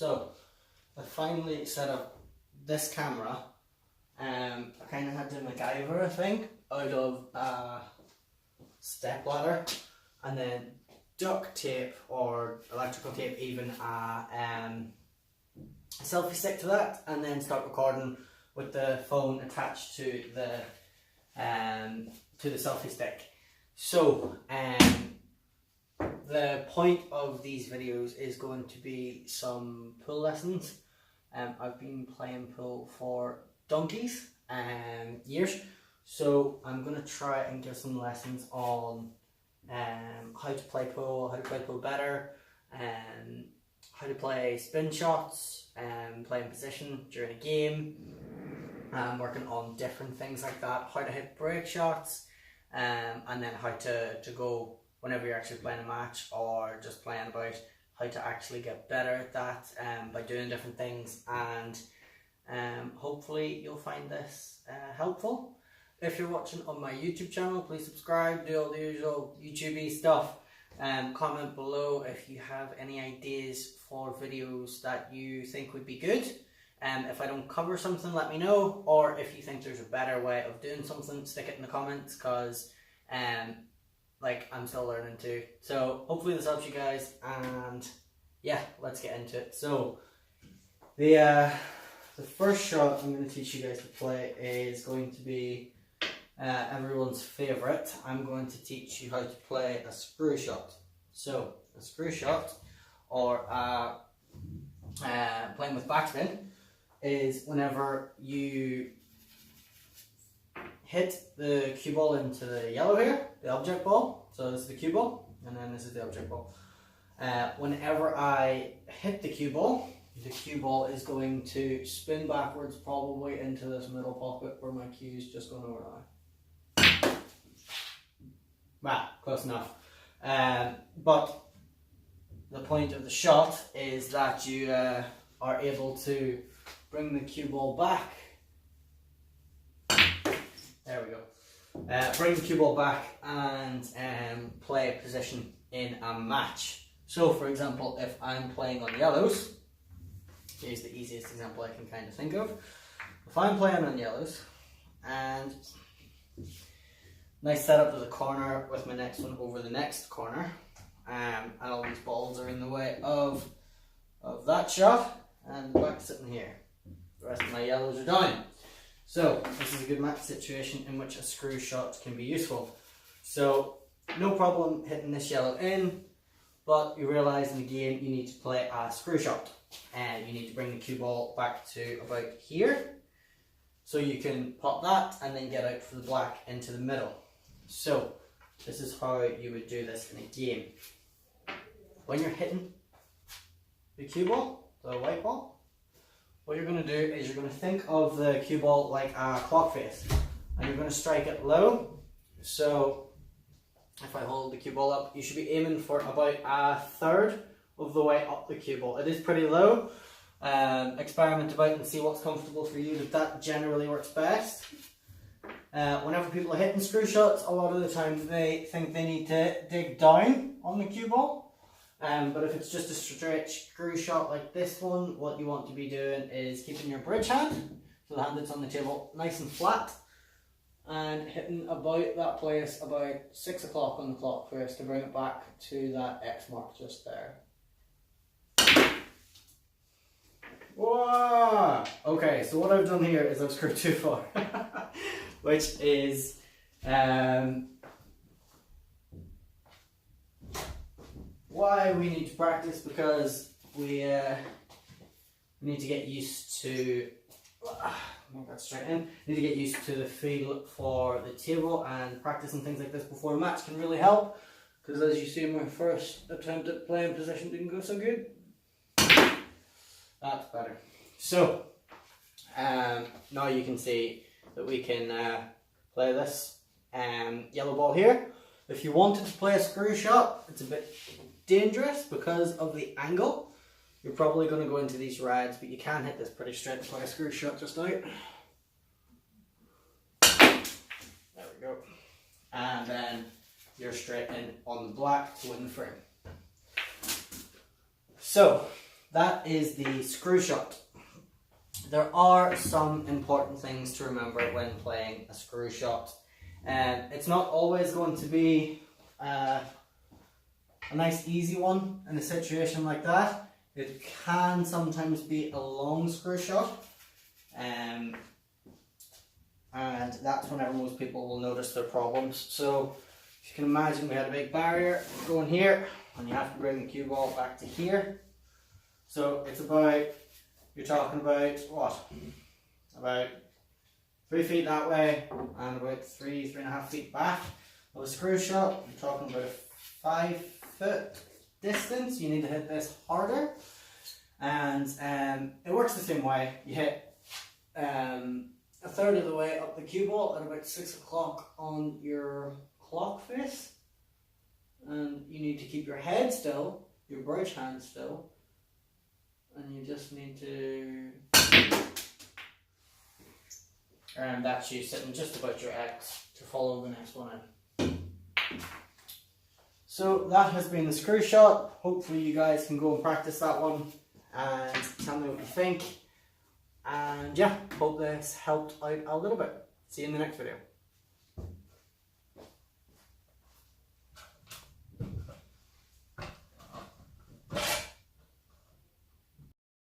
So I finally set up this camera. I kind of had to MacGyver a thing out of a step ladder, and then duct tape or electrical tape, even a selfie stick to that, and then start recording with the phone attached to the selfie stick. So the point of these videos is going to be some pool lessons. I've been playing pool for donkeys years, so I'm going to try and give some lessons on how to play pool better, how to play spin shots, play in position during a game, working on different things like that, how to hit break shots, and then how to go whenever you're actually playing a match or just playing about, how to actually get better at that by doing different things. And hopefully you'll find this helpful. If you're watching on my YouTube channel, please subscribe, do all the usual YouTube-y stuff. Comment below if you have any ideas for videos that you think would be good. If I don't cover something, let me know, or if you think there's a better way of doing something, stick it in the comments, because like, I'm still learning too. So hopefully this helps you guys, and yeah, let's get into it. So the first shot I'm going to teach you guys to play is going to be everyone's favourite. I'm going to teach you how to play a screw shot. So a screw shot, or playing with backspin, is whenever you hit the cue ball into the yellow here, the object ball. So this is the cue ball, and then this is the object ball. Whenever I hit the cue ball is going to spin backwards, probably into this middle pocket where my cue is just going over now. Wow, close enough. But the point of the shot is that you are able to bring the cue ball back. There we go. Bring the cue ball back and play a position in a match. So for example, if I'm playing on yellows, here's the easiest example I can kind of think of. If I'm playing on yellows, and nice setup to the corner with my next one over the next corner, and all these balls are in the way of that shot, and the black's sitting here. The rest of my yellows are down. So this is a good match situation in which a screw shot can be useful. So no problem hitting this yellow in, but you realise in the game you need to play a screw shot, and you need to bring the cue ball back to about here, so you can pop that and then get out for the black into the middle. So this is how you would do this in a game. When you're hitting the cue ball, the white ball, what you're going to do is you're going to think of the cue ball like a clock face, and you're going to strike it low. So if I hold the cue ball up, you should be aiming for about a third of the way up the cue ball. It is pretty low. Experiment about and see what's comfortable for you, but that generally works best. Whenever people are hitting screw shots, a lot of the time they think they need to dig down on the cue ball. But if it's just a straight screw shot like this one, what you want to be doing is keeping your bridge hand, so the hand that's on the table, nice and flat, and hitting about that place, about 6 o'clock on the clock face, to bring it back to that X mark just there. Whoa! Okay, so what I've done here is I've screwed too far, which is why we need to practice, because we need to get used to make that straight in. Need to get used to the feel for the table, and practicing things like this before a match can really help, because as you see, my first attempt at playing position didn't go so good. That's better. So now you can see that we can play this yellow ball here. If you wanted to play a screw shot, it's a bit dangerous because of the angle. You're probably going to go into these rides, but you can hit this pretty straight and play a screw shot just out. There we go. And then you're straight in on the black to win the frame. So that is the screw shot. There are some important things to remember when playing a screw shot. It's not always going to be a nice easy one in a situation like that. It can sometimes be a long screw shot, and that's whenever most people will notice their problems. So if you can imagine, we had a big barrier going here, and you have to bring the cue ball back to here. So it's about, you're talking about what? About 3 feet that way and about 3.5 feet back. With a screw shot, you're talking about a 5 foot distance. You need to hit this harder, and it works the same way. You hit a third of the way up the cue ball at about 6 o'clock on your clock face, and you need to keep your head still, your bridge hand still, and you just need to, and that's you sitting just about your X to follow the next one in. So that has been the screw shot. Hopefully you guys can go and practice that one and tell me what you think. And yeah, hope this helped out a little bit. See you in the next video.